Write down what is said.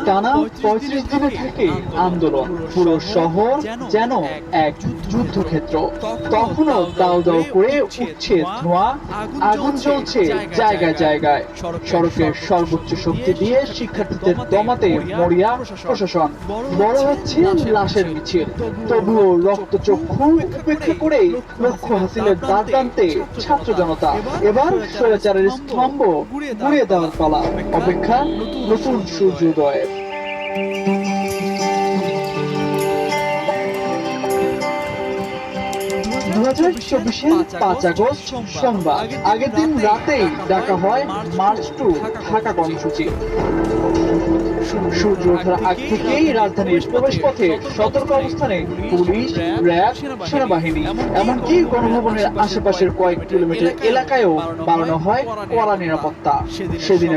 টানা ৩৫ দিনে থেকে আন্দোলন, পুরো শহর যেন এক যুদ্ধক্ষেত্র। তখনও দাউ দাউ করে উঠছে ধোঁয়া, আগুন জ্বলছে জায়গায় জায়গায়। সড়কের সর্বোচ্চ শক্তি দিয়ে শিক্ষার্থীদের দমাতে মরিয়া প্রশাসন। বড় হচ্ছে লাশের মিছিল, তবুও রক্তচক্ষু উপেক্ষা করেই লক্ষ্য হাসিলের দ্বার টানতে ছাত্র জনতা। এবার স্বৈরাচারের স্তম্ভ গুঁড়িয়ে দেওয়ার পালা, অপেক্ষা নতুন সূর্যোদয়ের। 2024-এর ৫ আগস্ট সোমবার, আগের দিন রাতেই ডাকা হয় মার্চ টু ঢাকা কর্মসূচি। সূর্য ওঠার আগ থেকেই রাজধানীর প্রবেশপথে সতর্ক অবস্থানে পুলিশ, র্যাব, সেনাবাহিনী, এমনকি গণভবনের আশেপাশের কয়েক কিলোমিটার এলাকায়ও বাড়ানো হয় কড়া নিরাপত্তা। সেদিন